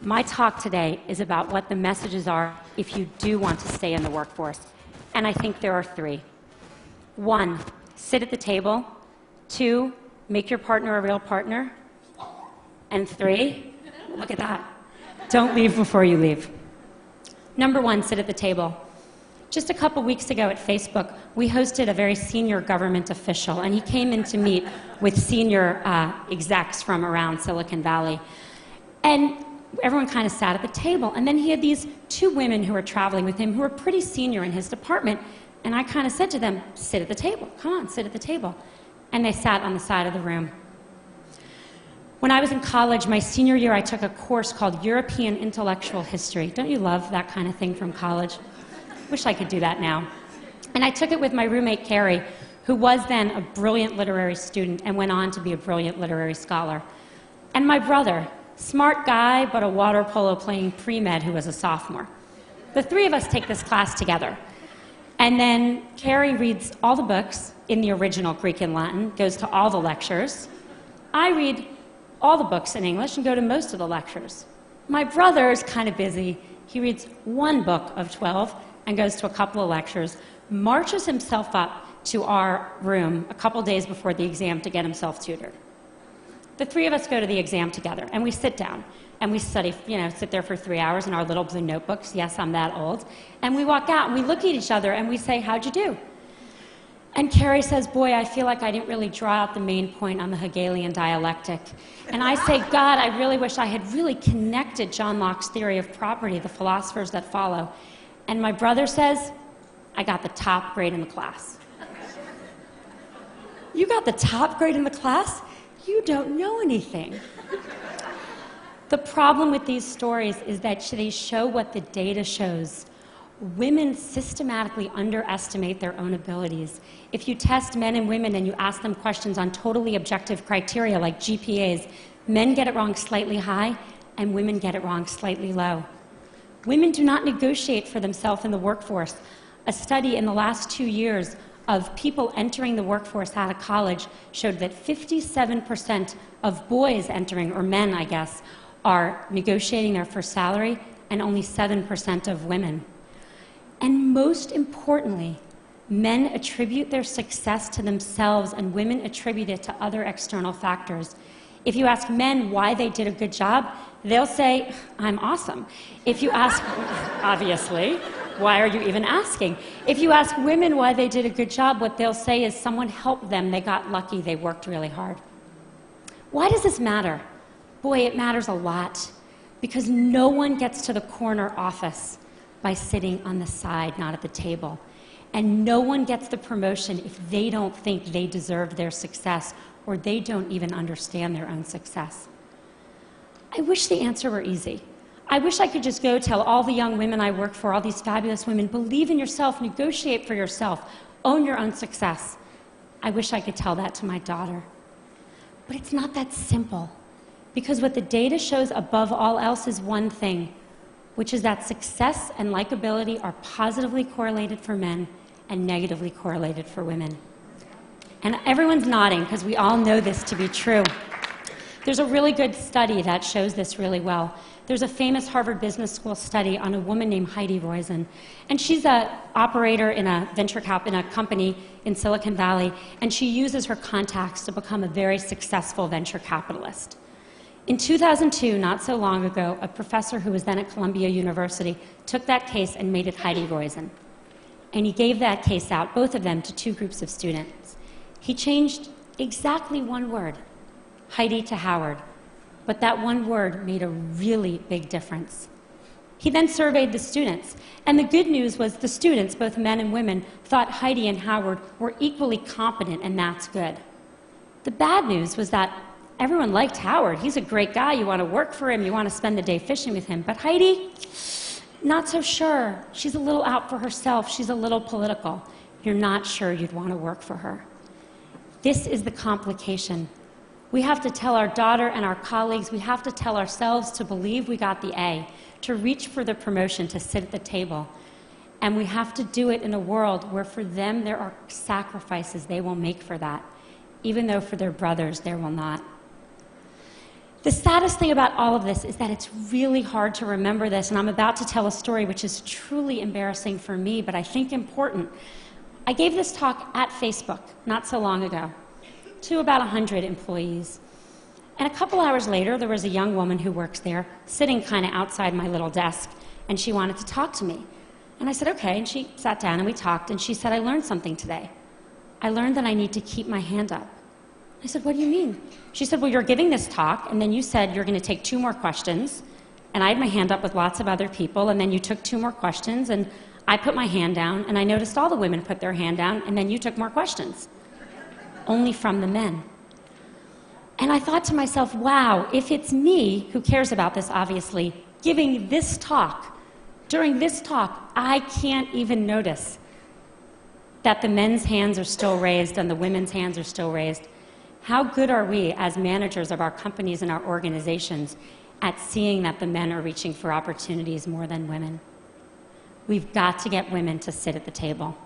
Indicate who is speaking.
Speaker 1: My talk today is about what the messages are if you do want to stay in the workforce. And I think there are three. 1, sit at the table. 2, make your partner a real partner. And 3, look at that, don't leave before you leave. Number 1, sit at the table. Just a couple weeks ago at Facebook, we hosted a very senior government official, and he came in to meet with senior execs from around Silicon Valley. And everyone kind of sat at the table, and then he had these 2 women who were traveling with him who were pretty senior in his department, and I kind of said to them, sit at the table, come on, sit at the table. And they sat on the side of the room. When I was in college, my senior year, I took a course called European Intellectual History. Don't you love that kind of thing from college? Wish I could do that now. And I took it with my roommate, Carrie, who was then a brilliant literary student and went on to be a brilliant literary scholar. And my brother, smart guy, but a water polo playing pre-med who was a sophomore. The 3 of us take this class together. And then Carrie reads all the books in the original Greek and Latin, goes to all the lectures. I read all the books in English and go to most of the lectures. My brother is kind of busy. He reads 1 book of 12 and goes to a couple of lectures, marches himself up to our room a couple days before the exam to get himself tutored. The 3 of us go to the exam together, and we sit down, and we study, sit there for 3 hours in our little blue notebooks. Yes, I'm that old. And we walk out, and we look at each other, and we say, how'd you do? And Carrie says, boy, I feel like I didn't really draw out the main point on the Hegelian dialectic. And I say, God, I really wish I had really connected John Locke's theory of property, the philosophers that follow. And my brother says, I got the top grade in the class. You got the top grade in the class? You don't know anything. The problem with these stories is that they show what the data shows. Women systematically underestimate their own abilities. If you test men and women and you ask them questions on totally objective criteria like GPAs, men get it wrong slightly high and women get it wrong slightly low. Women do not negotiate for themselves in the workforce. A study in the last 2 years of people entering the workforce out of college showed that 57% of boys entering, or men, I guess, are negotiating their first salary, and only 7% of women. And most importantly, men attribute their success to themselves and women attribute it to other external factors. If you ask men why they did a good job, they'll say, I'm awesome. If you ask, obviously, why are you even asking? If you ask women why they did a good job, what they'll say is someone helped them, they got lucky, they worked really hard. Why does this matter? Boy, it matters a lot, because no one gets to the corner office by sitting on the side, not at the table. And no one gets the promotion if they don't think they deserve their success or they don't even understand their own success. I wish the answer were easy. I wish I could just go tell all the young women I work for, all these fabulous women, believe in yourself, negotiate for yourself, own your own success. I wish I could tell that to my daughter. But it's not that simple, because what the data shows above all else is one thing, which is that success and likability are positively correlated for men and negatively correlated for women. And everyone's nodding because we all know this to be true. There's a really good study that shows this really well. There's a famous Harvard Business School study on a woman named Heidi Roizen, and she's an operator in a in a company in Silicon Valley, and she uses her contacts to become a very successful venture capitalist. In 2002, not so long ago, a professor who was then at Columbia University took that case and made it Heidi Roizen. And he gave that case out, both of them, to 2 groups of students. He changed exactly 1 word, Heidi to Howard, but that 1 word made a really big difference. He then surveyed the students, and the good news was the students, both men and women, thought Heidi and Howard were equally competent, and that's good. The bad news was that everyone liked Howard. He's a great guy. You want to work for him. You want to spend the day fishing with him. But Heidi, not so sure. She's a little out for herself. She's a little political. You're not sure you'd want to work for her. This is the complication. We have to tell our daughter and our colleagues, we have to tell ourselves to believe we got the A, to reach for the promotion, to sit at the table. And we have to do it in a world where for them there are sacrifices they will make for that, even though for their brothers there will not. The saddest thing about all of this is that it's really hard to remember this, and I'm about to tell a story which is truly embarrassing for me, but I think important. I gave this talk at Facebook not so long ago to about 100 employees. And a couple hours later, there was a young woman who works there sitting kind of outside my little desk, and she wanted to talk to me. And I said, okay, and she sat down and we talked, and she said, I learned something today. I learned that I need to keep my hand up. I said, what do you mean? She said, well, you're giving this talk, and then you said you're going to take 2 more questions, and I had my hand up with lots of other people, and then you took 2 more questions, and I put my hand down, and I noticed all the women put their hand down, and then you took more questions. Only from the men. And I thought to myself, wow, if it's me, who cares about this, obviously, giving this talk, during this talk, I can't even notice that the men's hands are still raised and the women's hands are still raised. How good are we as managers of our companies and our organizations at seeing that the men are reaching for opportunities more than women? We've got to get women to sit at the table.